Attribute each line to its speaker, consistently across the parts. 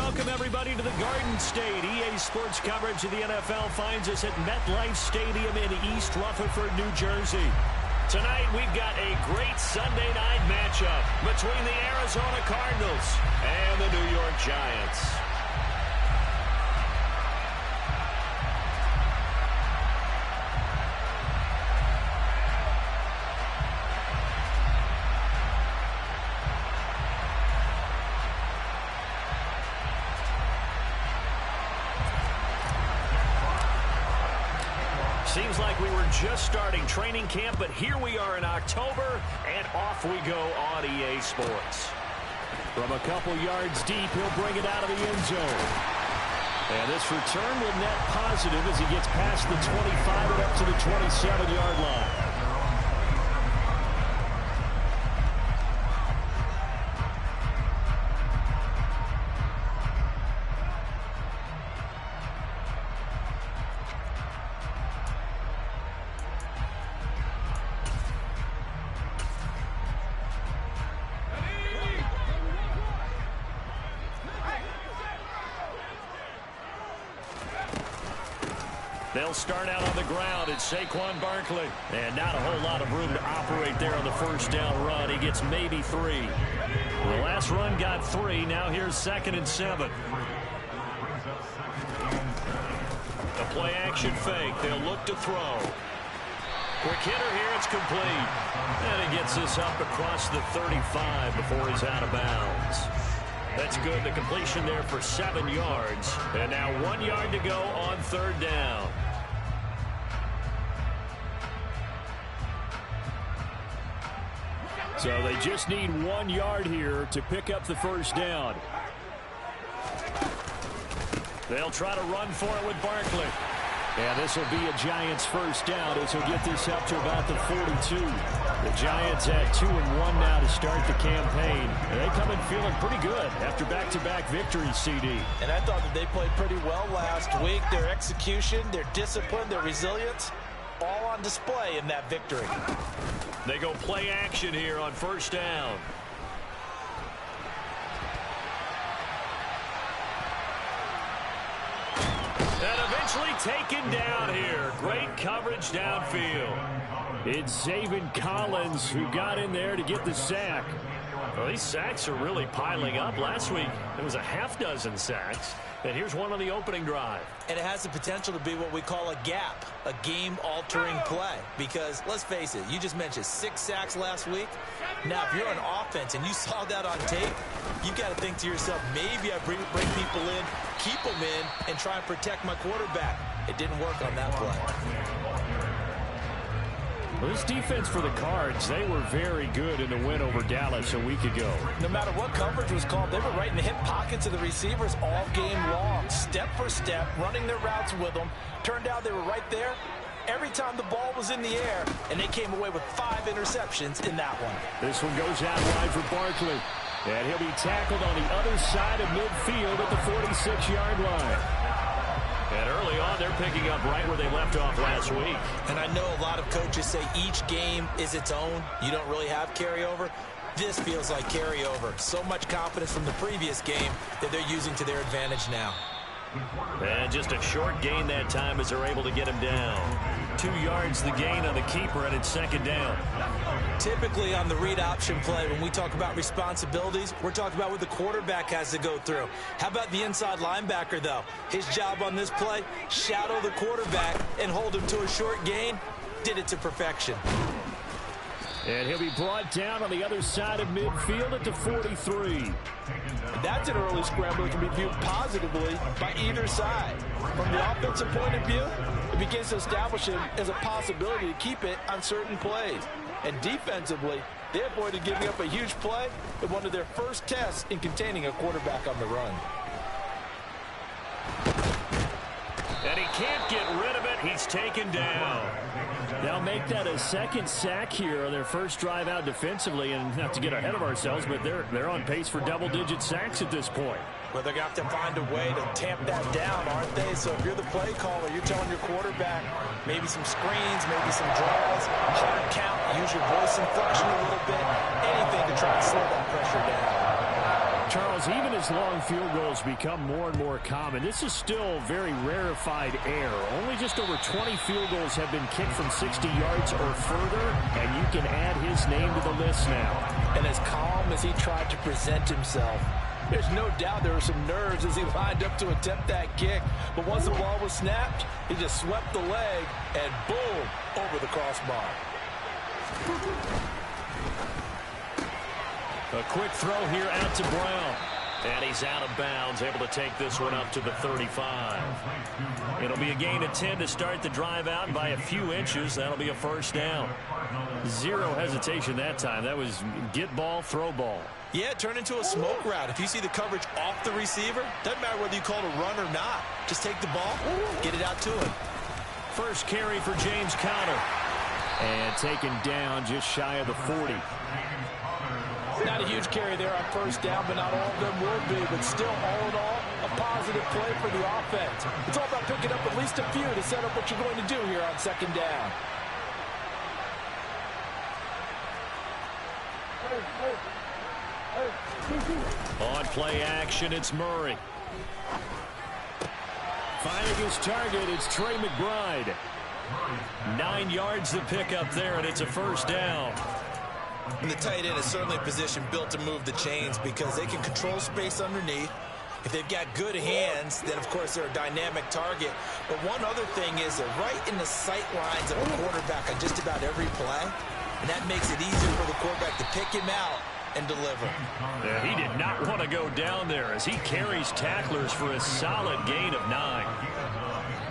Speaker 1: welcome everybody to the Garden State. EA Sports coverage of the NFL finds us at MetLife Stadium in East Rutherford, New Jersey. Tonight we've got a great Sunday night matchup between the Arizona Cardinals and the New York Giants. Seems like we were just starting training camp, but here we are in October, and off we go on EA Sports. From a couple yards deep, he'll bring it out of the end zone. And this return will net positive as he gets past the 25 and up to the 27-yard line. They'll start out on the ground. It's Saquon Barkley. And not a whole lot of room to operate there on the first down run. He gets maybe 3. The last run got 3. Now here's 2nd and 7. A play action fake. They'll look to throw. Quick hitter here. It's complete. And he gets this up across the 35 before he's out of bounds. That's good. The completion there for 7 yards. And now 1 yard to go on 3rd down. So they just need 1 yard here to pick up the first down. They'll try to run for it with Barkley. And this will be a Giants first down as he'll get this up to about the 42. The Giants at 2-1 now to start the campaign. And they come in feeling pretty good after back-to-back victories, CD.
Speaker 2: And I thought that they played pretty well last week. Their execution, their discipline, their resilience, all on display in that victory.
Speaker 1: They go play action here on first down. And eventually taken down here. Great coverage downfield. It's Zaven Collins who got in there to get the sack. Well, these sacks are really piling up. Last week, it was a half-dozen sacks. And here's one on the opening drive.
Speaker 2: And it has the potential to be what we call a gap, a game-altering play. Because, let's face it, you just mentioned 6 sacks last week. Now, if you're on offense and you saw that on tape, you've got to think to yourself, maybe I bring people in, keep them in, and try and protect my quarterback. It didn't work on that play.
Speaker 1: Well, this defense for the Cards, they were very good in the win over Dallas a week ago.
Speaker 2: No matter what coverage was called, they were right in the hip pockets of the receivers all game long, step for step, running their routes with them. Turned out they were right there every time the ball was in the air, and they came away with 5 interceptions in that one.
Speaker 1: This one goes out wide for Barkley, and he'll be tackled on the other side of midfield at the 46-yard line. And early on, they're picking up right where they left off last week.
Speaker 2: And I know a lot of coaches say each game is its own. You don't really have carryover. This feels like carryover. So much confidence from the previous game that they're using to their advantage now.
Speaker 1: And just a short gain that time as they're able to get him down. 2 yards the gain on the keeper, and it's 2nd down.
Speaker 2: Typically on the read option play, when we talk about responsibilities, we're talking about what the quarterback has to go through. How about the inside linebacker, though? His job on this play, shadow the quarterback and hold him to a short gain. Did it to perfection.
Speaker 1: And he'll be brought down on the other side of midfield at the 43.
Speaker 3: That's an early scramble that can be viewed positively by either side. From the offensive point of view, it begins to establish him as a possibility to keep it on certain plays. And defensively, they avoided giving up a huge play in one of their first tests in containing a quarterback on the run.
Speaker 1: And he can't get rid of it. He's taken down. They'll make that a 2nd sack here on their first drive out defensively. And not to get ahead of ourselves, but they're on pace for double-digit sacks at this point.
Speaker 2: Well, they're going to have to find a way to tamp that down, aren't they? So if you're the play caller, you're telling your quarterback maybe some screens, maybe some draws, hard count, use your voice inflection a little bit, anything to try and slow that pressure down.
Speaker 1: Charles, even as long field goals become more and more common, this is still very rarefied air. Only just over 20 field goals have been kicked from 60 yards or further, and you can add his name to the list now.
Speaker 3: And as calm as he tried to present himself, there's no doubt there were some nerves as he lined up to attempt that kick. But once the ball was snapped, he just swept the leg and boom, over the crossbar.
Speaker 1: A quick throw here out to Brown. And he's out of bounds, able to take this one up to the 35. It'll be a gain of 10 to start the drive out by a few inches. That'll be a first down. Zero hesitation that time. That was get ball, throw ball.
Speaker 2: Yeah, it turned into a smoke route. If you see the coverage off the receiver, doesn't matter whether you call it a run or not. Just take the ball, get it out to him.
Speaker 1: First carry for James Conner. And taken down just shy of the 40.
Speaker 3: Not a huge carry there on first down, but not all of them will be. But still, all in all, a positive play for the offense. It's all about picking up at least a few to set up what you're going to do here on second down.
Speaker 1: On play action, it's Murray. Finding his target, it's Trey McBride. 9 yards to pick up there, and it's a first down.
Speaker 2: And the tight end is certainly a position built to move the chains because they can control space underneath. If they've got good hands, then, of course, they're a dynamic target. But one other thing is they're right in the sight lines of a quarterback on just about every play. And that makes it easier for the quarterback to pick him out and deliver.
Speaker 1: Yeah, he did not want to go down there as he carries tacklers for a solid gain of 9.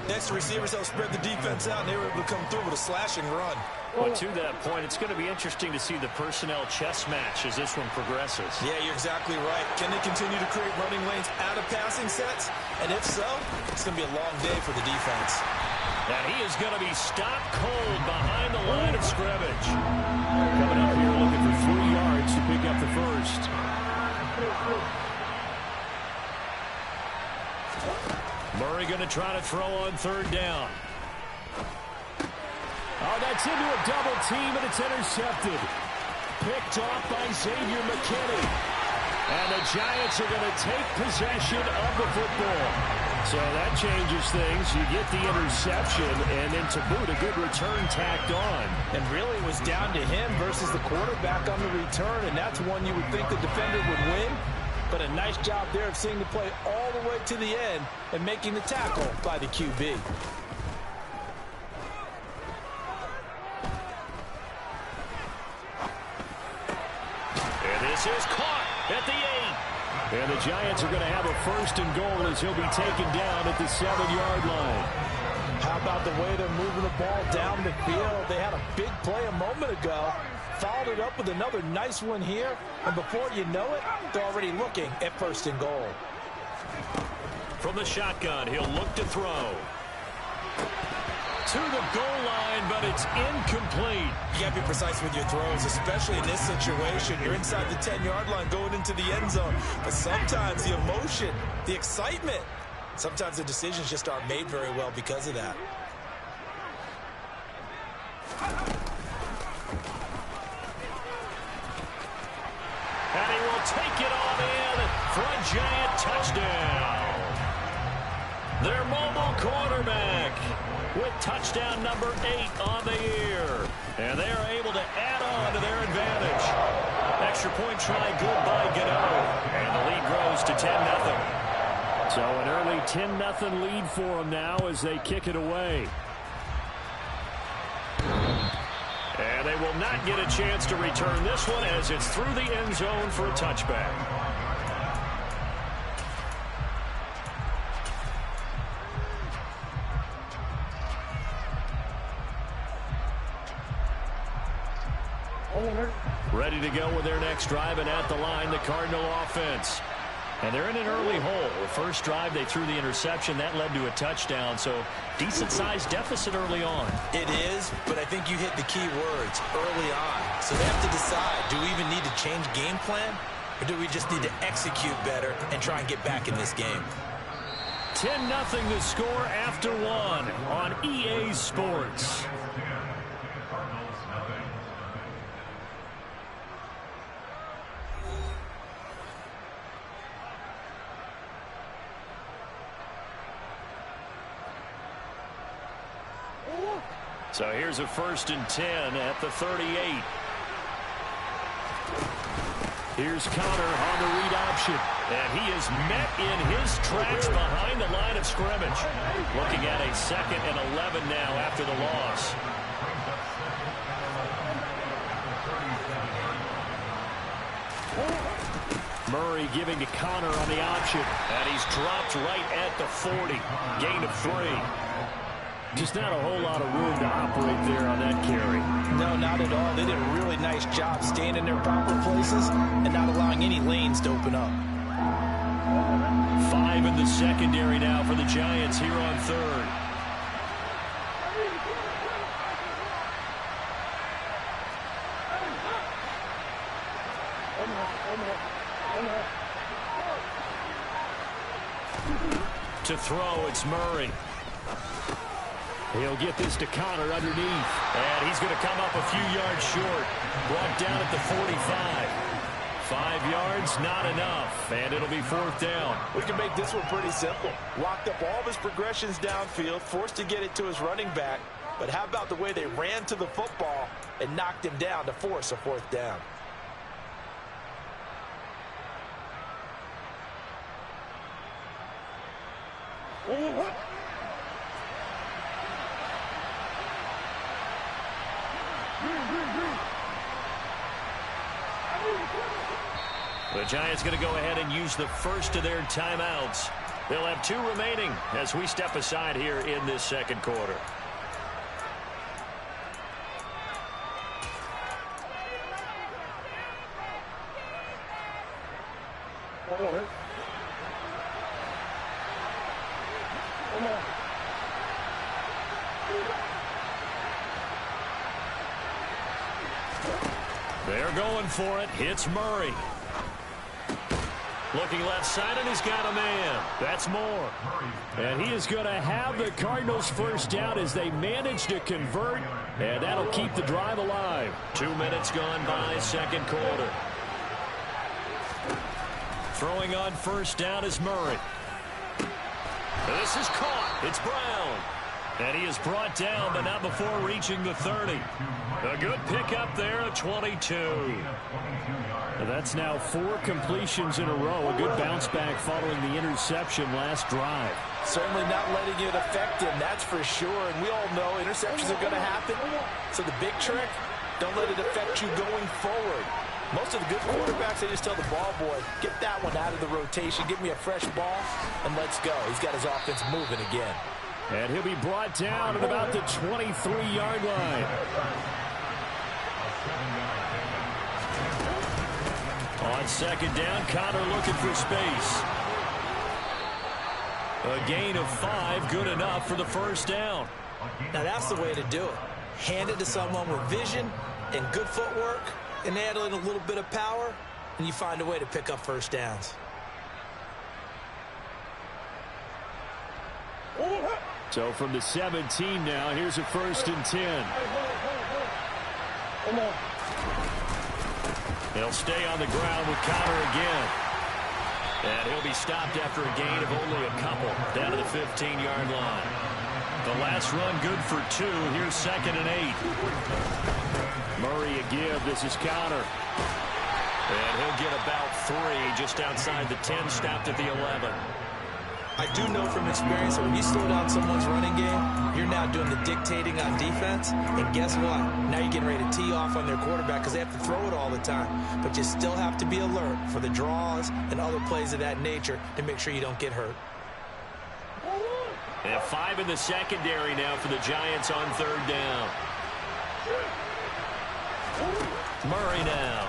Speaker 2: Next, the receivers help spread the defense out, and they were able to come through with a slashing run.
Speaker 1: Well, to that point, it's going to be interesting to see the personnel chess match as this one progresses.
Speaker 2: Yeah, you're exactly right. Can they continue to create running lanes out of passing sets? And if so, it's going to be a long day for the defense.
Speaker 1: And he is going to be stopped cold behind the line of scrimmage. Coming up here looking for 3 yards to pick up the first. Murray going to try to throw on third down. Oh, that's into a double team, and it's intercepted. Picked off by Xavier McKinney. And the Giants are going to take possession of the football. So that changes things. You get the interception, and then to boot, a good return tacked on.
Speaker 3: And really it was down to him versus the quarterback on the return, and that's one you would think the defender would win. But a nice job there of seeing the play all the way to the end and making the tackle by the QB.
Speaker 1: This is caught at the 8. And the Giants are going to have a first and goal as he'll be taken down at the 7-yard line.
Speaker 3: How about the way they're moving the ball down the field? They had a big play a moment ago. Followed it up with another nice one here. And before you know it, they're already looking at first and goal.
Speaker 1: From the shotgun, he'll look to throw. To the goal line, but it's incomplete.
Speaker 2: You got to be precise with your throws, especially in this situation. You're inside the 10-yard line going into the end zone. But sometimes the emotion, the excitement, sometimes the decisions just aren't made very well because of that.
Speaker 1: And he will take it on in for a Giant touchdown. Their mobile quarterback with touchdown number 8 on the year. And they are able to add on to their advantage. Extra point try good by Gano. And the lead grows to 10-0. So an early 10-0 lead for them now as they kick it away. And they will not get a chance to return this one as it's through the end zone for a touchback. Ready to go with their next drive, and at the line, the Cardinal offense. And they're in an early hole. The first drive, they threw the interception. That led to a touchdown, so decent-sized deficit early on.
Speaker 2: It is, but I think you hit the key words early on. So they have to decide, do we even need to change game plan, or do we just need to execute better and try and get back in this game?
Speaker 1: 10-0 to score after 1 on EA Sports. So here's a 1st and 10 at the 38. Here's Connor on the read option. And he is met in his tracks behind the line of scrimmage. Looking at a 2nd and 11 now after the loss. Murray giving to Connor on the option. And he's dropped right at the 40. Gain of 3. Just not a whole lot of room to operate there on that carry.
Speaker 3: No, not at all. They did a really nice job staying in their proper places and not allowing any lanes to open up.
Speaker 1: 5 in the secondary now for the Giants here on 3rd. To throw, it's Murray. He'll get this to Connor underneath. And he's going to come up a few yards short. Brought down at the 45. 5 yards, not enough. And it'll be 4th down.
Speaker 3: We can make this one pretty simple. Locked up all of his progressions downfield, forced to get it to his running back. But how about the way they ran to the football and knocked him down to force a 4th down?
Speaker 1: The Giants going to go ahead and use the first of their timeouts. They'll have 2 remaining as we step aside here in this 2nd quarter. They're going for it. It's Murray. Looking left side, and he's got a man. That's Moore. And he is going to have the Cardinals' 1st down as they manage to convert, and that'll keep the drive alive. 2 minutes gone by, 2nd quarter. Throwing on 1st down is Murray. This is caught. It's Brown. And he is brought down, but not before reaching the 30. A good pickup there, a 22. That's now 4 completions in a row. A good bounce back following the interception last drive.
Speaker 3: Certainly not letting it affect him, that's for sure. And we all know interceptions are going to happen. So the big trick, don't let it affect you going forward. Most of the good quarterbacks, they just tell the ball boy, get that one out of the rotation, give me a fresh ball, and let's go. He's got his offense moving again.
Speaker 1: And he'll be brought down at about the 23-yard line. On 2nd down, Connor looking for space. A gain of 5, good enough for the 1st down.
Speaker 2: Now that's the way to do it. Hand it to someone with vision and good footwork, and add in a little bit of power, and you find a way to pick up 1st downs.
Speaker 1: So from the 17 now, here's a 1st and 10. He'll stay on the ground with Connor again. And he'll be stopped after a gain of only a couple, down to the 15-yard line. The last run good for 2. Here's 2nd and 8. Murray a give. This is Connor. And he'll get about 3 just outside the 10, stopped at the 11.
Speaker 2: I do know from experience that when you slow down someone's running game, you're now doing the dictating on defense. And guess what? Now you're getting ready to tee off on their quarterback because they have to throw it all the time. But you still have to be alert for the draws and other plays of that nature to make sure you don't get hurt.
Speaker 1: And 5 in the secondary now for the Giants on 3rd down. Murray now.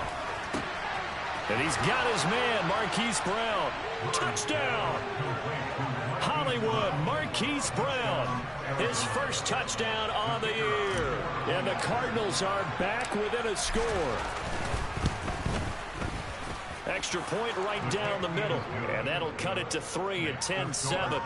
Speaker 1: And he's got his man, Marquise Brown. Touchdown! Hollywood, Marquise Brown. His 1st touchdown on the year. And the Cardinals are back within a score. Extra point right down the middle. And that'll cut it to 3 at 10-7.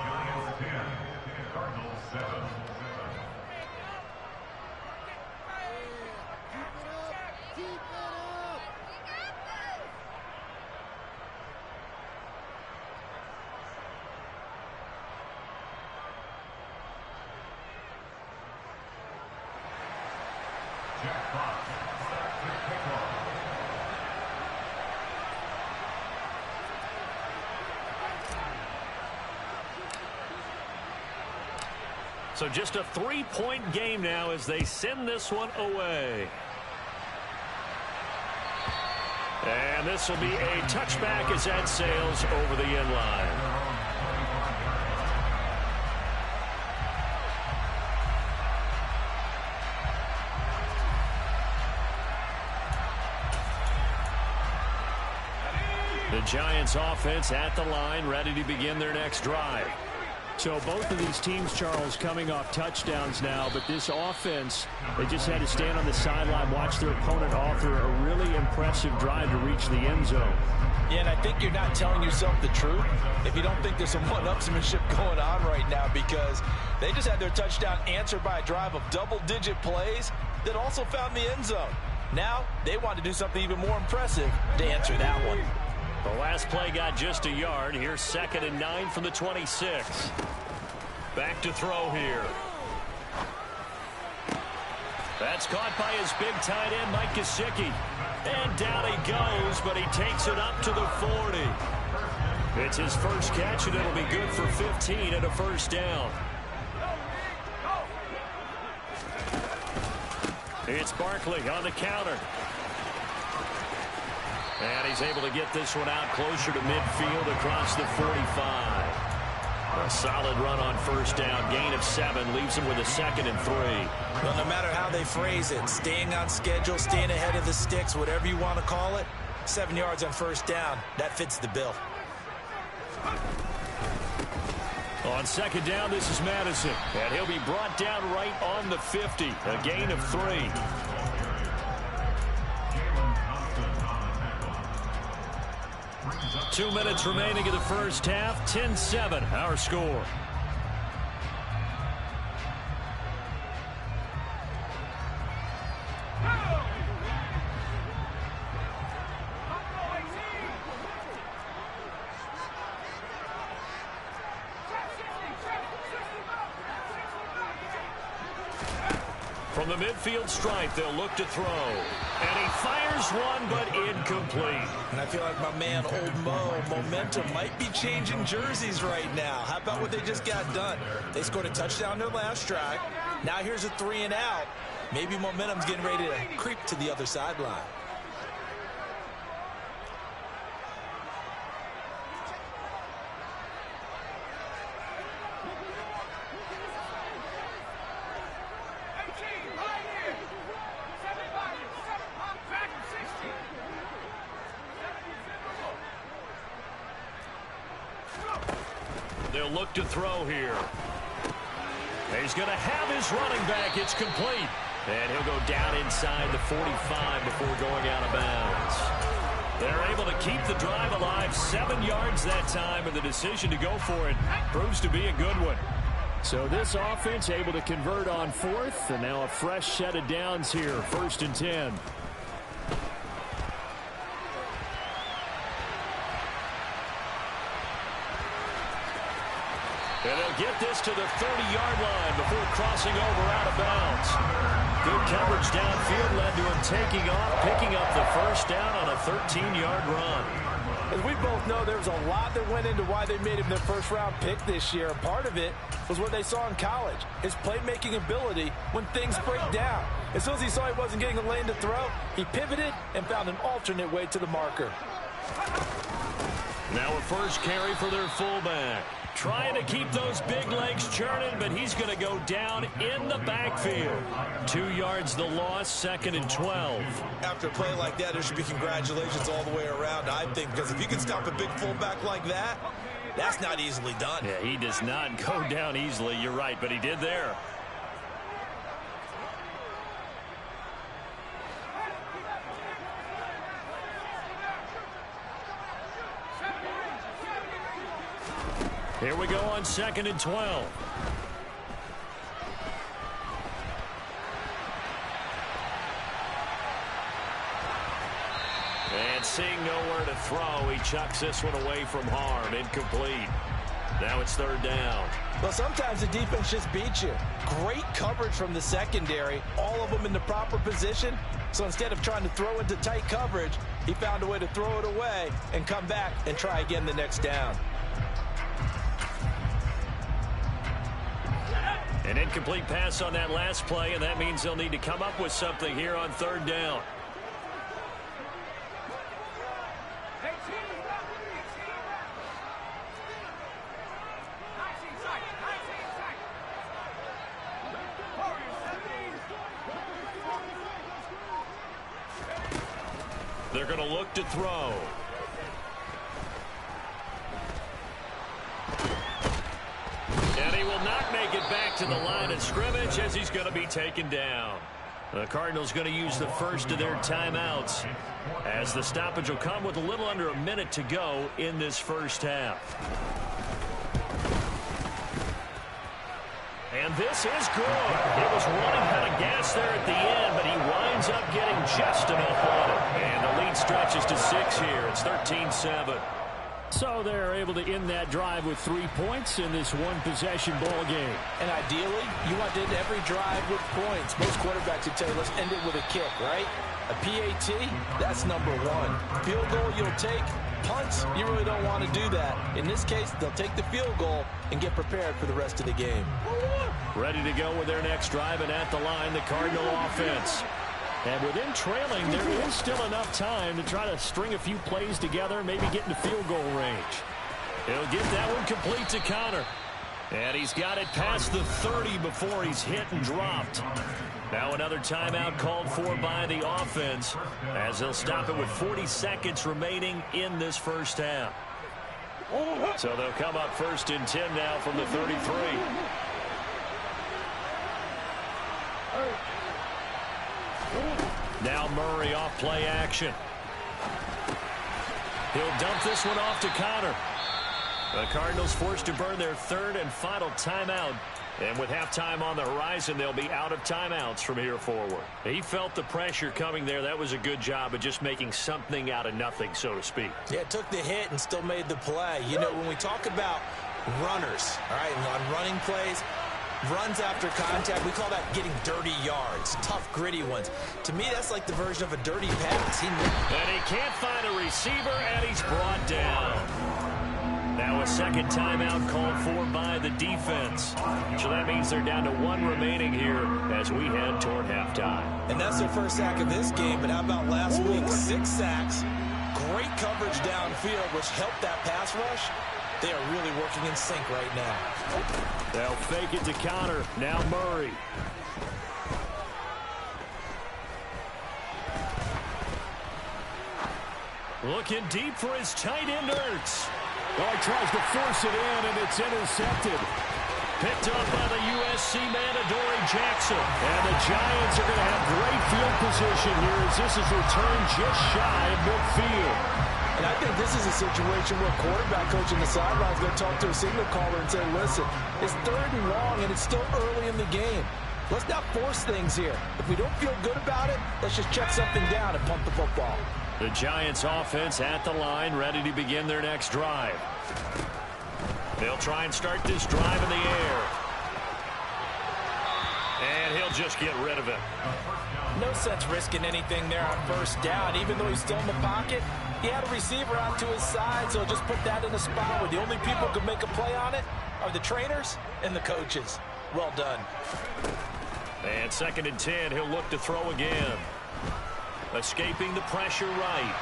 Speaker 1: So just a 3-point game now as they send this one away. And this will be a touchback as that sails over the end line. The Giants offense at the line, ready to begin their next drive. So both of these teams, Charles, coming off touchdowns now, but this offense, they just had to stand on the sideline, watch their opponent offer a really impressive drive to reach the end zone.
Speaker 3: Yeah, and I think you're not telling yourself the truth if you don't think there's some one-upsmanship going on right now, because they just had their touchdown answered by a drive of double-digit plays that also found the end zone. Now they want to do something even more impressive to answer that one.
Speaker 1: The last play got just a yard. Here's 2nd and 9 from the 26. Back to throw here. That's caught by his big tight end, Mike Gesicki. And down he goes, but he takes it up to the 40. It's his first catch, and it'll be good for 15 and a first down. It's Barkley on the counter. And he's able to get this one out closer to midfield across the 45. A solid run on first down. Gain of 7 leaves him with a 2nd and 3.
Speaker 2: Well, no matter how they phrase it, staying on schedule, staying ahead of the sticks, whatever you want to call it, 7 yards on first down, that fits the bill.
Speaker 1: On 2nd down, this is Madison. And he'll be brought down right on the 50. A gain of 3. 2 minutes remaining in the first half. 10-7, our score. From the midfield stripe, they'll look to throw. And he fires one, but incomplete.
Speaker 2: And I feel like my man, Old Mo, momentum might be changing jerseys right now. How about what they just got done? They scored a touchdown their last drive. Now here's a 3 and out. Maybe momentum's getting ready to creep to the other sideline.
Speaker 1: They'll look to throw here. He's going to have his running back. It's complete. And he'll go down inside the 45 before going out of bounds. They're able to keep the drive alive. 7 yards that time, and the decision to go for it proves to be a good one. So this offense able to convert on 4th, and now a fresh set of downs here. 1st and 10. And they'll get this to the 30-yard line before crossing over out of bounds. Good coverage downfield led to him taking off, picking up the first down on a 13-yard run.
Speaker 3: As we both know, there was a lot that went into why they made him their first-round pick this year. Part of it was what they saw in college, his playmaking ability when things break down. As soon as he saw he wasn't getting a lane to throw, he pivoted and found an alternate way to the marker.
Speaker 1: Now a first carry for their fullback. Trying to keep those big legs churning, but he's going to go down in the backfield. 2 yards the loss, 2nd and 12.
Speaker 2: After a play like that, there should be congratulations all the way around, I think, because if you can stop a big fullback like that, that's not easily done.
Speaker 1: Yeah, he does not go down easily, you're right, but he did there. Here we go on 2nd and 12. And seeing nowhere to throw, he chucks this one away from harm. Incomplete. Now it's 3rd down.
Speaker 3: Well, sometimes the defense just beats you. Great coverage from the secondary, all of them in the proper position. So instead of trying to throw into tight coverage, he found a way to throw it away and come back and try again the next down.
Speaker 1: An incomplete pass on that last play, and that means they'll need to come up with something here on third down. They're going to look to throw. And he will not make it back to the line of scrimmage as he's going to be taken down. The Cardinals going to use the first of their timeouts as the stoppage will come with a little under a minute to go in this first half. And this is good. It was running out of gas there at the end, but he winds up getting just enough on it. And the lead stretches to 6 here. It's 13-7. So they're able to end that drive with 3 points in this one-possession ball game.
Speaker 3: And ideally, you want to end every drive with points. Most quarterbacks would tell you, let's end it with a kick, right? A PAT, that's number 1. Field goal you'll take. Punts, you really don't want to do that. In this case, they'll take the field goal and get prepared for the rest of the game.
Speaker 1: Ready to go with their next drive, and at the line, the Cardinal offense. And with him trailing, there is still enough time to try to string a few plays together, maybe get into field goal range. He'll get that one complete to Connor. And he's got it past the 30 before he's hit and dropped. Now another timeout called for by the offense as they'll stop it with 40 seconds remaining in this first half. So they'll come up first and 10 now from the 33. Now Murray off play action. He'll dump this one off to Connor. The Cardinals forced to burn their third and final timeout. And with halftime on the horizon, they'll be out of timeouts from here forward. He felt the pressure coming there. That was a good job of just making something out of nothing, so to speak.
Speaker 2: Yeah, took the hit and still made the play. You know, when we talk about runners, all right, on running plays, runs after contact, we call that getting dirty yards, tough, gritty ones. To me, that's like the version of a dirty pass.
Speaker 1: And he can't find a receiver, and he's brought down. Now a second timeout called for by the defense. So that means they're down to 1 remaining here as we head toward halftime.
Speaker 2: And that's their first sack of this game, but how about last week? 6 sacks, great coverage downfield, which helped that pass rush. They are really working in sync right now.
Speaker 1: They'll fake it to Connor. Now Murray. Looking deep for his tight end, Ertz.
Speaker 4: Oh, he tries to force it in, and it's intercepted.
Speaker 1: Picked up by the USC man, Adoree Jackson. And the Giants are going to have great field position here as this is returned just shy of midfield.
Speaker 3: And I think this is a situation where quarterback coach in the sideline is going to talk to a signal caller and say, listen, it's 3rd and long, and it's still early in the game. Let's not force things here. If we don't feel good about it, let's just check something down and punt the football.
Speaker 1: The Giants offense at the line, ready to begin their next drive. They'll try and start this drive in the air. And he'll just get rid of it.
Speaker 3: No sense risking anything there on first down. Even though he's still in the pocket, he had a receiver out to his side, so just put that in a spot where the only people who can make a play on it are the trainers and the coaches. Well done.
Speaker 1: And 2nd and 10, he'll look to throw again. Escaping the pressure right.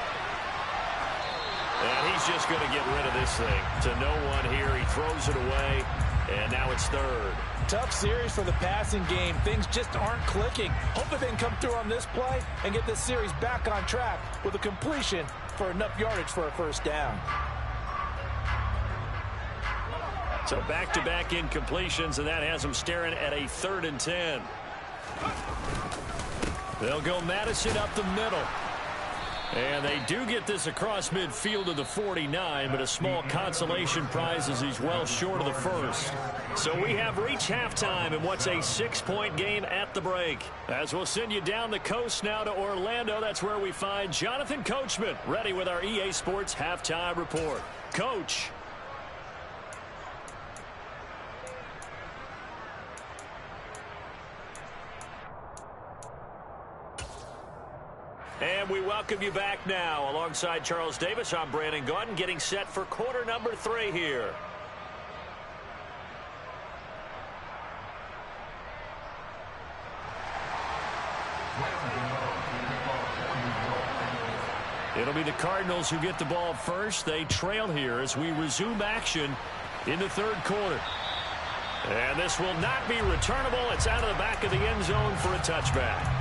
Speaker 1: And he's just going to get rid of this thing to no one here. He throws it away, and now it's 3rd.
Speaker 3: Tough series for the passing game. Things just aren't clicking. Hopefully they can come through on this play and get this series back on track with a completion for enough yardage for a first down.
Speaker 1: So back-to-back incompletions, and that has them staring at a 3rd and 10. They'll go Madison up the middle. And they do get this across midfield to the 49, but a small consolation prize as he's well short of the first. So we have reached halftime in what's a 6-point game at the break. As we'll send you down the coast now to Orlando, that's where we find Jonathan Coachman ready with our EA Sports Halftime Report. Coach. And we welcome you back now. Alongside Charles Davis, I'm Brandon Gaudin, getting set for quarter number 3 here. be the Cardinals who get the ball first. They trail here as we resume action in the third quarter. And this will not be returnable. It's out of the back of the end zone for a touchback.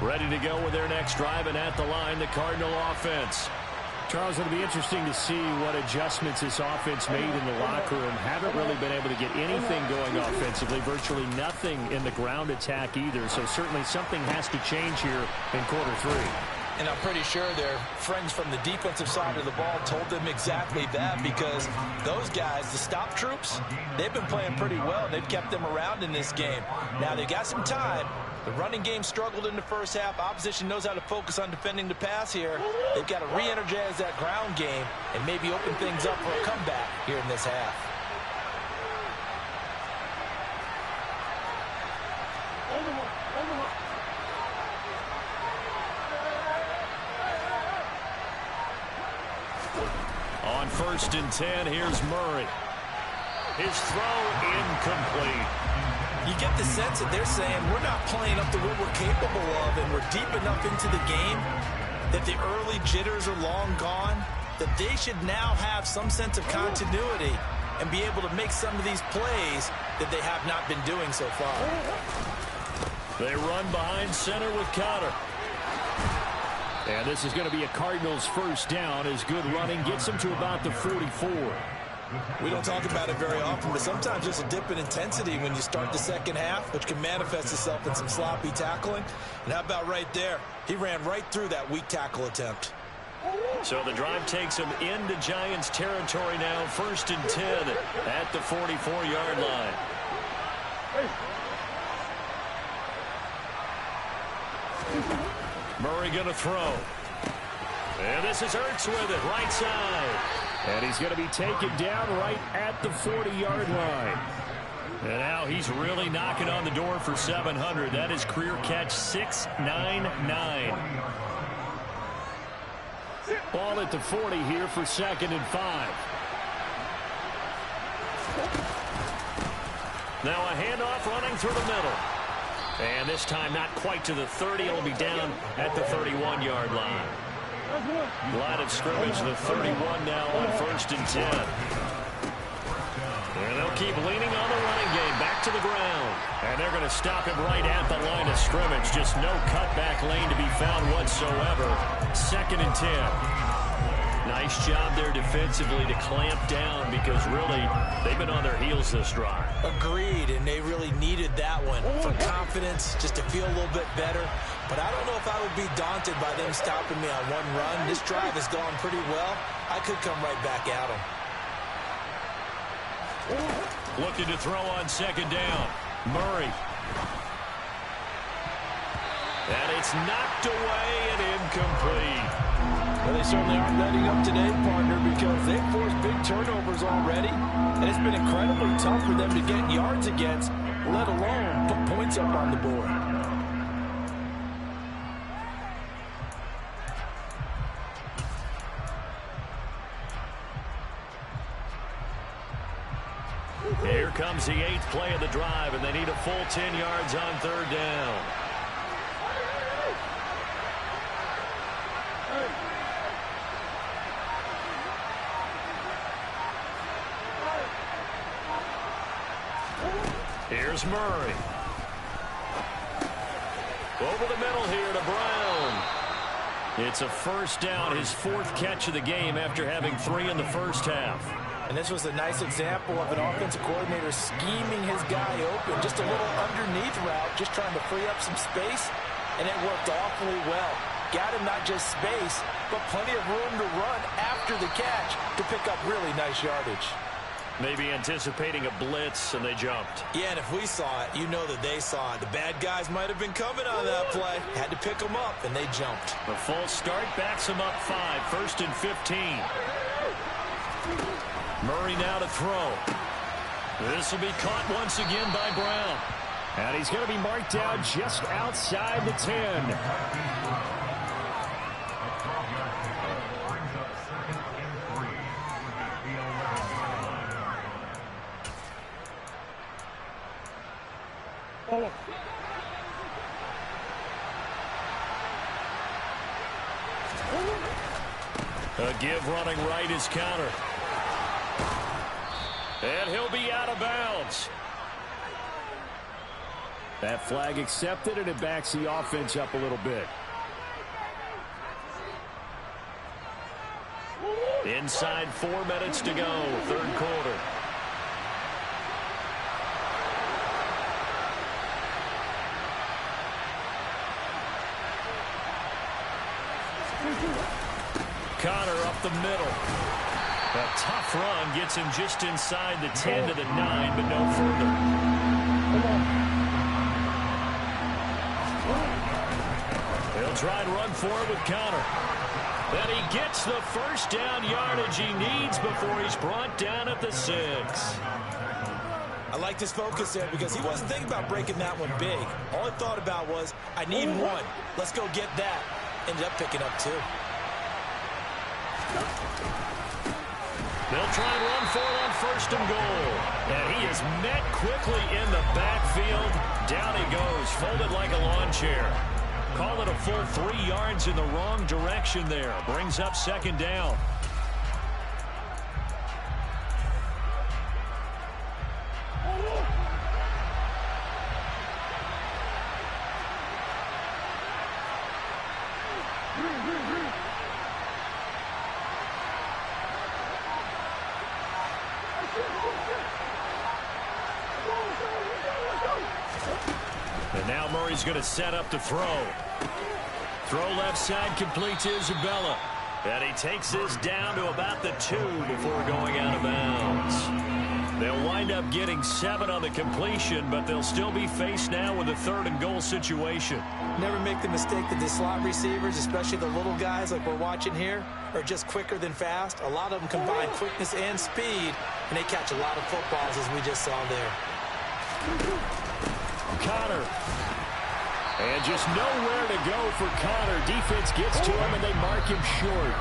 Speaker 1: Ready to go with their next drive, and at the line, the Cardinal offense.
Speaker 4: Charles, it'll be interesting to see what adjustments this offense made in the locker room. Haven't really been able to get anything going offensively, virtually nothing in the ground attack either. So certainly something has to change here in quarter three.
Speaker 3: And I'm pretty sure their friends from the defensive side of the ball told them exactly that, because those guys, the stop troops, they've been playing pretty well. They've kept them around in this game. Now they've got some time. The running game struggled in the first half. Opposition knows how to focus on defending the pass here. They've got to re-energize that ground game and maybe open things up for a comeback here in this half.
Speaker 1: On 1st and 10, here's Murray. His throw incomplete.
Speaker 2: You get the sense that they're saying we're not playing up to what we're capable of, and we're deep enough into the game that the early jitters are long gone, that they should now have some sense of continuity and be able to make some of these plays that they have not been doing so far.
Speaker 1: They run behind center with Cotter.
Speaker 4: And this is going to be a Cardinals first down as good running gets them to about the 44.
Speaker 2: We don't talk about it very often, but sometimes there's a dip in intensity when you start the second half, which can manifest itself in some sloppy tackling. And how about right there? He ran right through that weak tackle attempt.
Speaker 1: So the drive takes him into Giants territory now. 1st and 10 at the 44-yard line. Murray going to throw. And this is Ertz with it, right side.
Speaker 4: And he's going to be taken down right at the 40-yard line.
Speaker 1: And now he's really knocking on the door for 700. That is career catch 699.
Speaker 4: Ball at the 40 here for 2nd and 5.
Speaker 1: Now a handoff running through the middle. And this time not quite to the 30. It'll be down at the 31-yard line. Line of scrimmage, the 31 now on 1st and 10. And they'll keep leaning on the running game. Back to the ground. And they're going to stop him right at the line of scrimmage. Just no cutback lane to be found whatsoever. 2nd and 10. Nice job there defensively to clamp down, because really they've been on their heels this drive.
Speaker 2: Agreed, and they really needed that one for confidence, just to feel a little bit better. But I don't know if I would be daunted by them stopping me on one run. This drive has gone pretty well. I could come right back at them.
Speaker 1: Looking to throw on 2nd down. Murray. And it's knocked away and incomplete.
Speaker 3: Well, they certainly aren't letting up today, partner, because they've forced big turnovers already, and it's been incredibly tough for them to get yards against, let alone put points up on the board.
Speaker 1: Here comes the 8th play of the drive, and they need a full 10 yards on 3rd down. Here's Murray. Over the middle here to Brown. It's a 1st down, his 4th catch of the game after having 3 in the first half.
Speaker 3: And this was a nice example of an offensive coordinator scheming his guy open. Just a little underneath route, just trying to free up some space, and it worked awfully well. Got him not just space, but plenty of room to run after the catch to pick up really nice yardage.
Speaker 1: Maybe anticipating a blitz, and they jumped.
Speaker 2: Yeah, and if we saw it, you know that they saw it. The bad guys might have been coming on that play. Had to pick them up, and they jumped.
Speaker 1: The full start backs them up 5. 1st and 15. Murray now to throw. This will be caught once again by Brown.
Speaker 4: And he's going to be marked down just outside the 10.
Speaker 1: A give running right is counter. And he'll be out of bounds.
Speaker 4: That flag accepted, and it backs the offense up a little bit.
Speaker 1: Inside 4 minutes to go, third quarter. Connor up the middle. A tough run gets him just inside the 10 to the 9, but no further. He'll try and run for it with Connor. Then he gets the first down yardage he needs before he's brought down at the 6.
Speaker 2: I liked his focus there because he wasn't thinking about breaking that one big. All he thought about was, I need one. Let's go get that. Ended up picking up 2.
Speaker 1: They'll try and run for it on first and goal. And he is met quickly in the backfield. Down he goes, folded like a lawn chair. Call it a full 3 yards in the wrong direction there. Brings up second down. And now Murray's going to set up to throw. Throw left side, complete to Isabella. And he takes this down to about the 2 before going out of bounds. They'll wind up getting 7 on the completion, but they'll still be faced now with a 3rd and goal situation.
Speaker 2: Never make the mistake that the slot receivers, especially the little guys like we're watching here, are just quicker than fast. A lot of them combine quickness and speed, and they catch a lot of footballs, as we just saw there.
Speaker 4: Connor. And just nowhere to go for Connor. Defense gets to him, and they mark him short.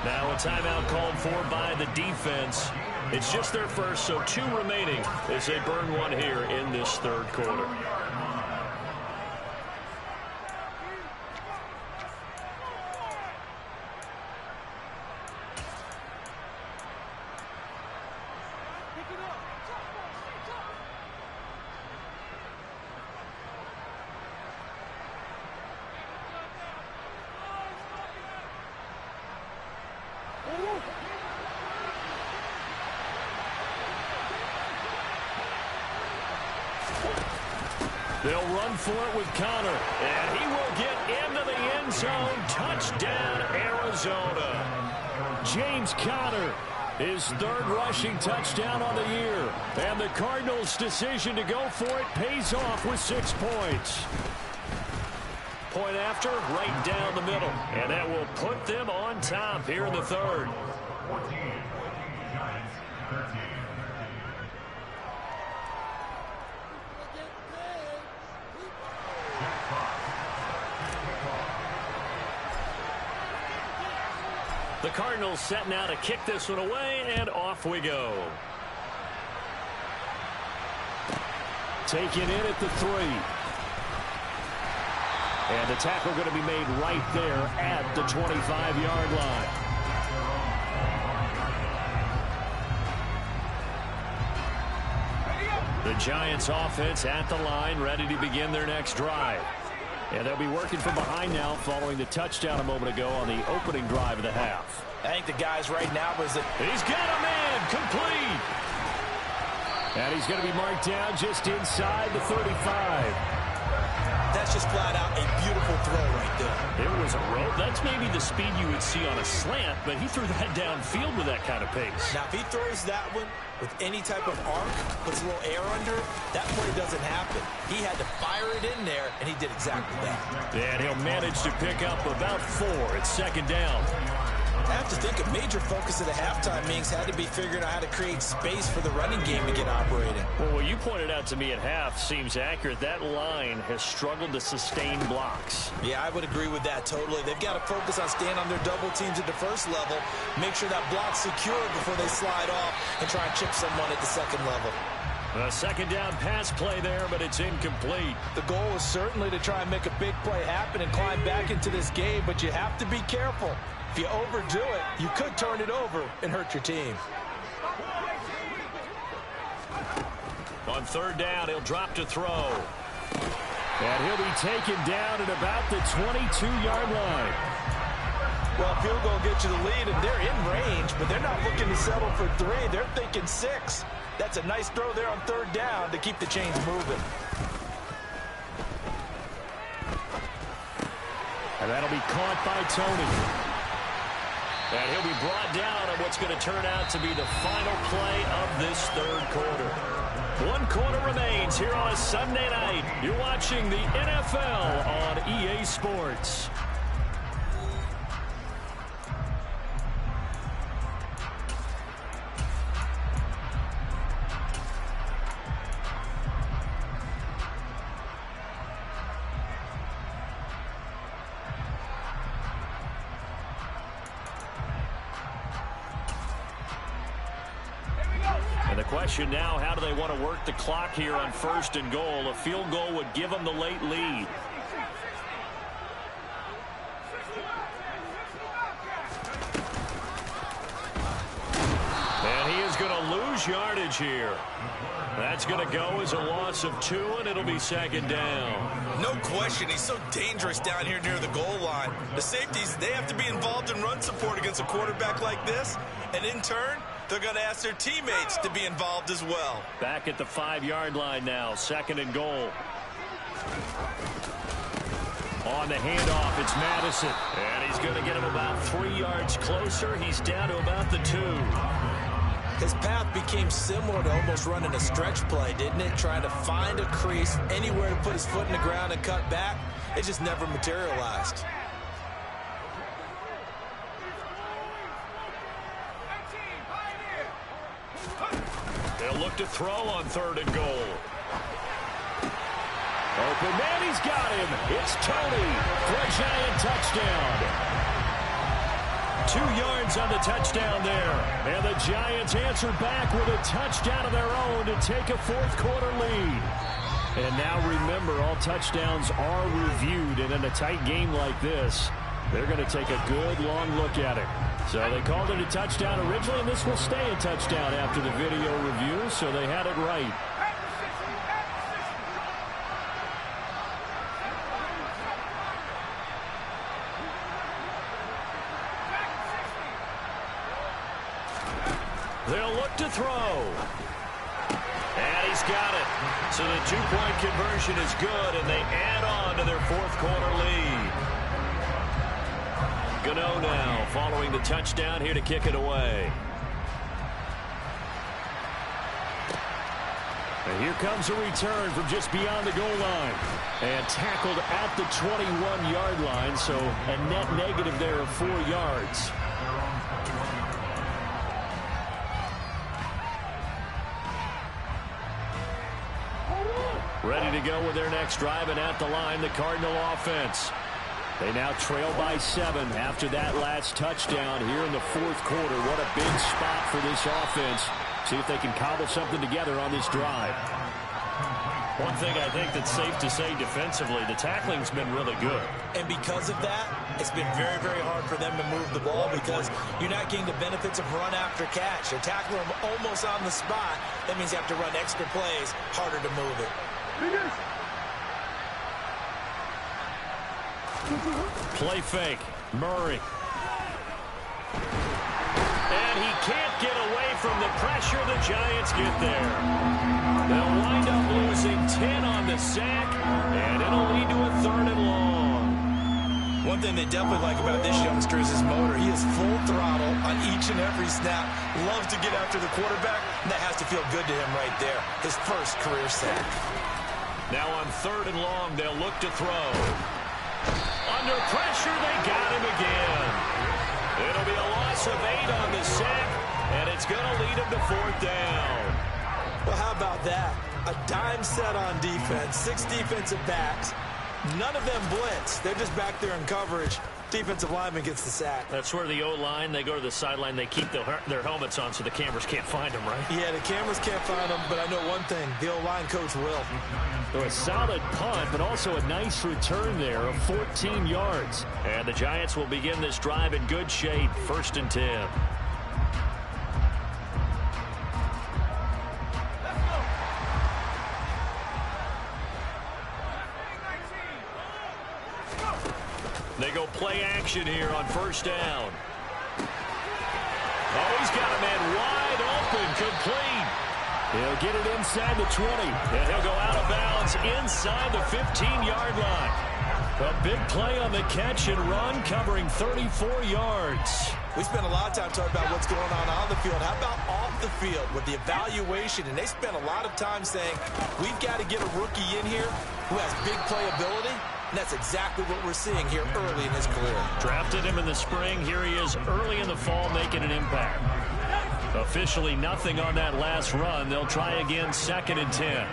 Speaker 1: Now a timeout called for by the defense. It's just their first, so 2 remaining as they burn one here in this 3rd quarter. They'll run for it with Connor, and he will get into the end zone. Touchdown, Arizona.
Speaker 4: James Conner, his 3rd rushing touchdown on the year. And the Cardinals' decision to go for it pays off with 6 points.
Speaker 1: Point after, right down the middle. And that will put them on top here in the 3rd. The Cardinals set now to kick this one away, and off we go.
Speaker 4: Taken in at the 3. And the tackle going to be made right there at the 25-yard line.
Speaker 1: The Giants offense at the line, ready to begin their next drive.
Speaker 4: And they'll be working from behind now following the touchdown a moment ago on the opening drive of the half.
Speaker 2: I think the guys right now was that
Speaker 1: he's got a man complete.
Speaker 4: And he's going to be marked down just inside the 35.
Speaker 2: That's just flat out a beautiful throw right there.
Speaker 1: There was a rope. That's maybe the speed you would see on a slant, but he threw that downfield with that kind of pace.
Speaker 2: Now, if he throws that one with any type of arc, puts a little air under it, that play doesn't happen. He had to fire it in there, and he did exactly that.
Speaker 1: And he'll manage to pick up about 4 at second down.
Speaker 2: I have to think a major focus of the halftime meetings had to be figuring out how to create space for the running game to get operating.
Speaker 1: Well, what you pointed out to me at half seems accurate. That line has struggled to sustain blocks.
Speaker 2: Yeah, I would agree with that totally. They've got to focus on staying on their double teams at the first level, make sure that block's secure before they slide off and try and chip someone at the second level.
Speaker 1: A second down pass play there, but it's incomplete.
Speaker 3: The goal is certainly to try and make a big play happen and climb back into this game, but you have to be careful.
Speaker 2: If you overdo it, you could turn it over and hurt your team.
Speaker 1: On third down, he'll drop to throw.
Speaker 4: And he'll be taken down at about the 22-yard line.
Speaker 3: Well, field goal gets you the lead, and they're in range, but they're not looking to settle for 3. They're thinking 6. That's a nice throw there on third down to keep the chains moving.
Speaker 4: And that'll be caught by Tony.
Speaker 1: And he'll be brought down on what's going to turn out to be the final play of this third quarter. 1 quarter remains here on a Sunday night. You're watching the NFL on EA Sports. And the question now, how do they want to work the clock here on first and goal? A field goal would give them the late lead. And he is going to lose yardage here. That's going to go as a loss of 2, and it'll be second down.
Speaker 2: No question, he's so dangerous down here near the goal line. The safeties, they have to be involved in run support against a quarterback like this. And in turn, they're going to ask their teammates to be involved as well.
Speaker 1: Back at the 5-yard line now, second and goal. On the handoff, it's Madison. And he's going to get him about 3 yards closer. He's down to about the 2.
Speaker 2: His path became similar to almost running a stretch play, didn't it? Trying to find a crease, anywhere to put his foot in the ground and cut back. It just never materialized.
Speaker 1: They'll look to throw on third and goal.
Speaker 4: Open man, he's got him. It's Tony for a giant touchdown.
Speaker 1: 2 yards on the touchdown there.
Speaker 4: And the Giants answer back with a touchdown of their own to take a fourth quarter lead. And now remember, all touchdowns are reviewed. And in a tight game like this, they're going to take a good long look at it. So they called it a touchdown originally, and this will stay a touchdown after the video review, so they had it right.
Speaker 1: They'll look to throw. And he's got it. So the 2-point conversion is good, and they add on to their fourth quarter lead. Gano now following the touchdown here to kick it away.
Speaker 4: And here comes a return from just beyond the goal line. And tackled at the 21-yard line, so a net negative there of 4 yards. Ready to go with their next drive, and at the line, the Cardinal offense. They now trail by 7 after that last touchdown here in the fourth quarter. What a big spot for this offense. See if they can cobble something together on this drive.
Speaker 1: One thing I think that's safe to say defensively, the tackling's been really good.
Speaker 2: And because of that, it's been very, very hard for them to move the ball because you're not getting the benefits of run after catch. You're tackling them almost on the spot. That means you have to run extra plays, harder to move it.
Speaker 1: Play fake. Murray. And he can't get away from the pressure. The Giants get there. They'll wind up losing 10 on the sack, and it'll lead to a third and long.
Speaker 2: One thing they definitely like about this youngster is his motor. He is full throttle on each and every snap. Loves to get after the quarterback, and that has to feel good to him right there. His first career sack.
Speaker 1: Now on third and long, they'll look to throw. Under pressure, they got him again. It'll be a loss of 8 on the sack, and it's going to lead him to fourth down.
Speaker 2: Well, how about that? A dime set on defense, 6 defensive backs. None of them blitz. They're just back there in coverage. Defensive lineman gets the sack.
Speaker 4: That's where the O-line, they go to the sideline, they keep their helmets on so the cameras can't find them, right?
Speaker 2: Yeah, the cameras can't find them, but I know one thing. The O-line coach will.
Speaker 4: So a solid punt, but also a nice return there of 14 yards. And the Giants will begin this drive in good shape, 1st and 10. They go play action here on 1st down. Oh, he's got a man wide open, complete. He'll get it inside the 20, and he'll go out of bounds inside the 15-yard line. A big play on the catch and run, covering 34 yards.
Speaker 2: We spent a lot of time talking about what's going on the field. How about off the field with the evaluation? And they spent a lot of time saying, we've got to get a rookie in here who has big playability. And that's exactly what we're seeing here early in his career.
Speaker 4: Drafted him in the spring. Here he is early in the fall making an impact. Officially nothing on that last run. They'll try again 2nd and 10.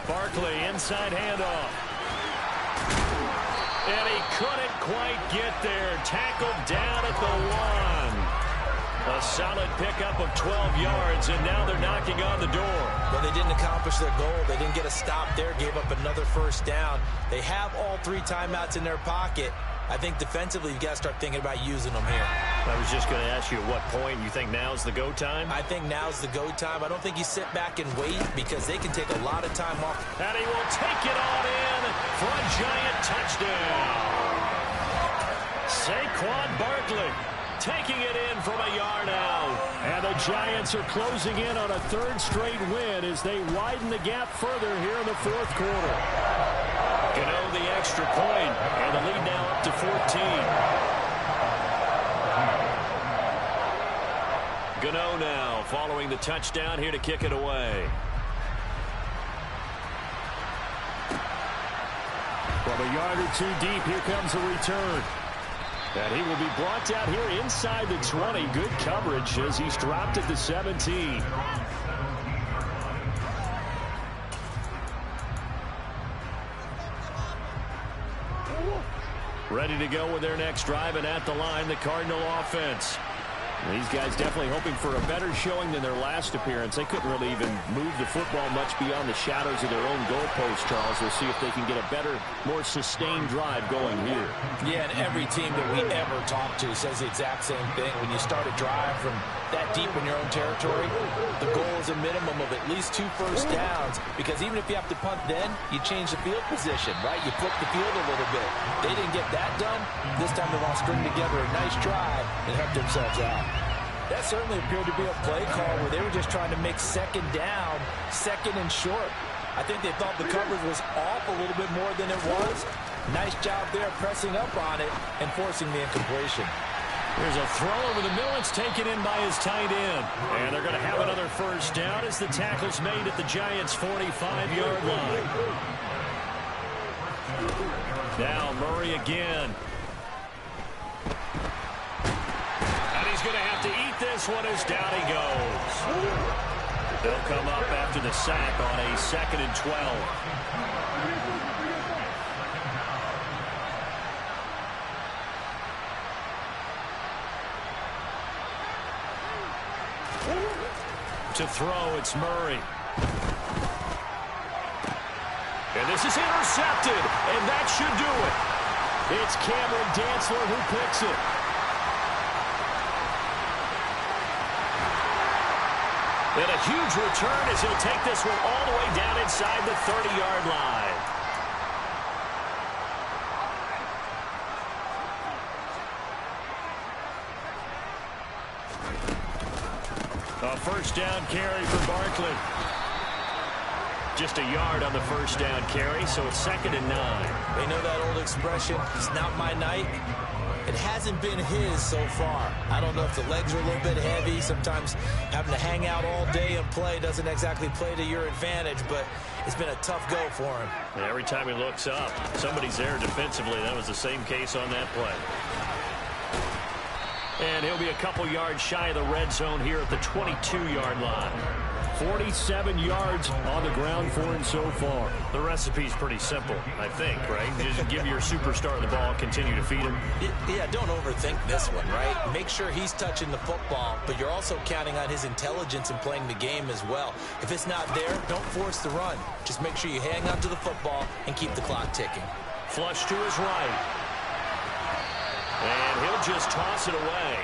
Speaker 4: Barkley inside handoff. And he couldn't quite get there. Tackled down at the 1. A solid pickup of 12 yards, and now they're knocking on the door.
Speaker 2: Well, they didn't accomplish their goal. They didn't get a stop there, gave up another 1st down. They have all 3 timeouts in their pocket. I think defensively you've got to start thinking about using them here.
Speaker 4: I was just going to ask you at what point you think now's the go time?
Speaker 2: I think now's the go time. I don't think you sit back and wait because they can take a lot of time off.
Speaker 4: And he will take it on in for a giant touchdown. Saquon Barkley taking it in from a yard out. And the Giants are closing in on a 3rd straight win as they widen the gap further here in the 4th quarter. Gano the extra point, and the lead now up to 14. Gano now following the touchdown here to kick it away. From a yard or 2 deep, here comes a return. And he will be brought down here inside the 20. Good coverage as he's dropped at the 17. Ready to go with their next drive, and at the line, the Cardinal offense. These guys definitely hoping for a better showing than their last appearance. They couldn't really even move the football much beyond the shadows of their own goalpost, Charles. We'll see if they can get a better, more sustained drive going here.
Speaker 3: Yeah, and every team that we ever talk to says the exact same thing. When you start a drive from that deep in your own territory, the goal is a minimum of at least 2 first downs, because even if you have to punt then, you change the field position, right? You flip the field a little bit. They didn't get that done. This time they want to string together a nice drive and help themselves out. That certainly appeared to be a play call where they were just trying to make 2nd down, 2nd and short. I think they thought the coverage was off a little bit more than it was. Nice job there pressing up on it and forcing the incompletion.
Speaker 4: There's a throw over the middle. It's taken in by his tight end. And they're going to have another 1st down as the tackle's made at the Giants' 45-yard line. Now Murray again. He's going to have to eat this one as down he goes. They'll come up after the sack on a 2nd and 12. To throw, it's Murray. And this is intercepted, and that should do it. It's Cameron Dantzler who picks it. And a huge return as he'll take this one all the way down inside the 30-yard line. A 1st down carry for Barkley. Just a yard on the 1st down carry, so it's 2nd and 9.
Speaker 2: They know that old expression, it's not my night. It hasn't been his so far. I don't know if the legs are a little bit heavy. Sometimes having to hang out all day and play doesn't exactly play to your advantage, but it's been a tough go for him.
Speaker 4: And every time he looks up, somebody's there defensively. That was the same case on that play.
Speaker 1: And he'll be a couple yards shy of the red zone here at the 22-yard line.
Speaker 4: 47 yards on the ground for him so far.
Speaker 1: The recipe's pretty simple, I think, right? Just give your superstar the ball, continue to feed him.
Speaker 2: Yeah, don't overthink this one, right? Make sure he's touching the football, but you're also counting on his intelligence in playing the game as well. If it's not there, don't force the run. Just make sure you hang on to the football and keep the clock ticking.
Speaker 1: Flush to his right. And he'll just toss it away.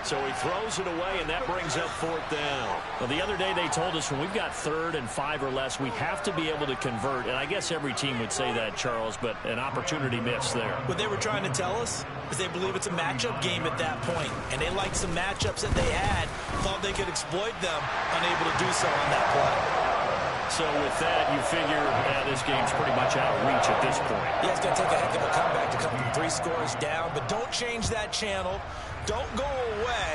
Speaker 1: So he throws it away, and that brings up 4th down.
Speaker 4: Well, the other day they told us when we've got 3rd and 5 or less, we have to be able to convert. And I guess every team would say that, Charles, but an opportunity missed there.
Speaker 2: What they were trying to tell us is they believe it's a matchup game at that point, and they liked some matchups that they had, thought they could exploit them, unable to do so on that play.
Speaker 4: So with that, you figure this game's pretty much out of reach at this point.
Speaker 2: Yeah, it's going to take a heck of a comeback to come from 3 scores down, but don't change that channel. Don't go away.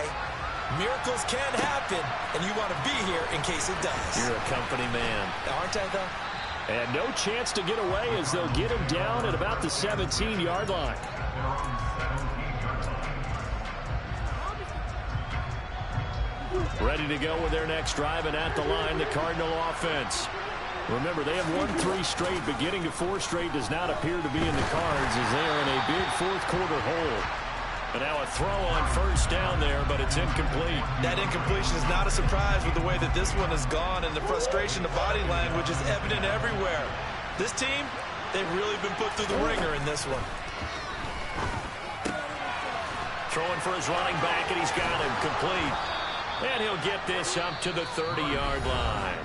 Speaker 2: Miracles can happen, and you want to be here in case it does.
Speaker 4: You're a company man.
Speaker 2: Aren't I, though?
Speaker 4: And no chance to get away as they'll get him down at about the 17-yard line. Ready to go with their next drive, and at the line, the Cardinal offense. Remember, they have won 3 straight, but getting to 4 straight does not appear to be in the cards as they are in a big 4th quarter hole. And now a throw on 1st down there, but it's incomplete.
Speaker 2: That incompletion is not a surprise with the way that this one has gone, and the frustration, the body language is evident everywhere. This team, they've really been put through the ringer in this one.
Speaker 1: Throwing for his running back, and he's got him complete. And he'll get this up to the 30-yard line.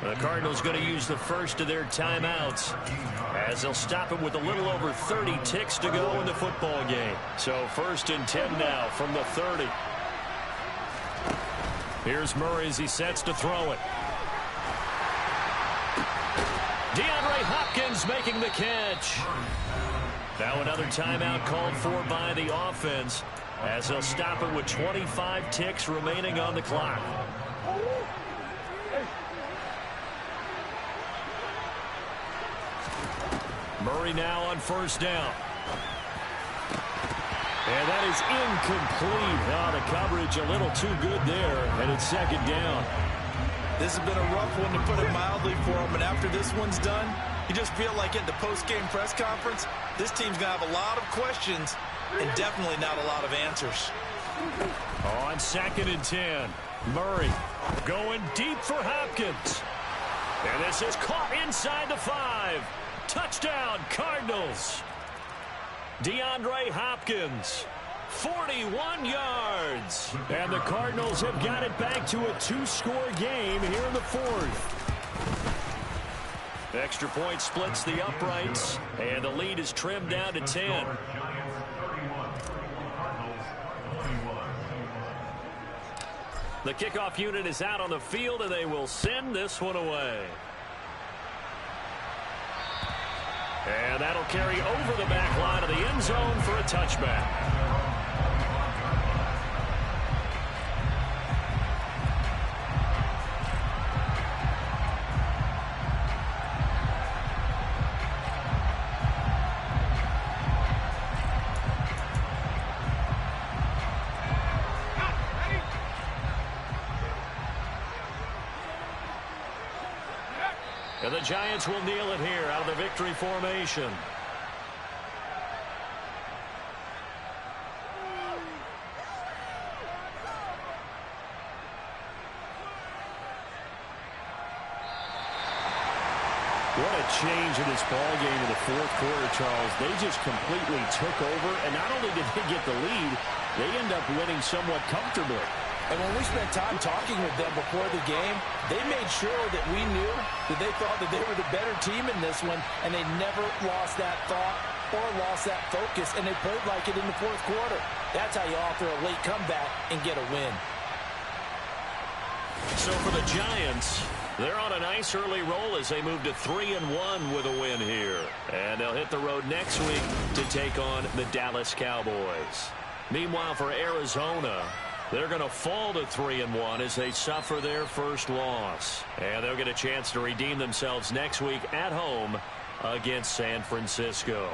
Speaker 1: The Cardinals going to use the first of their timeouts as they'll stop it with a little over 30 ticks to go in the football game. So 1st and 10 now from the 30. Here's Murray as he sets to throw it. DeAndre Hopkins making the catch. Now another timeout called for by the offense as they'll stop it with 25 ticks remaining on the clock. Murray now on 1st down. And that is incomplete. Oh, the coverage a little too good there, and it's 2nd down.
Speaker 2: This has been a rough one, to put it mildly, for him. And after this one's done, you just feel like at the post-game press conference, this team's going to have a lot of questions and definitely not a lot of answers.
Speaker 4: On 2nd and 10, Murray going deep for Hopkins. And this is caught inside the 5. Touchdown, Cardinals. DeAndre Hopkins, 41 yards. And the Cardinals have got it back to a 2-score game here in the 4th. Extra point splits the uprights, and the lead is trimmed down to 10. The kickoff unit is out on the field, and they will send this one away. And that'll carry over the back line of the end zone for a touchback. And the Giants will kneel it here out of the victory formation. What a change in this ball game in the 4th quarter, Charles. They just completely took over, and not only did they get the lead, they end up winning somewhat comfortably.
Speaker 3: And when we spent time talking with them before the game, they made sure that we knew that they thought that they were the better team in this one, and they never lost that thought or lost that focus, and they played like it in the 4th quarter. That's how you offer a late comeback and get a win.
Speaker 1: So for the Giants, they're on a nice early roll as they move to 3-1 with a win here. And they'll hit the road next week to take on the Dallas Cowboys. Meanwhile, for Arizona, they're going to fall to 3-1 as they suffer their first loss. And they'll get a chance to redeem themselves next week at home against San Francisco.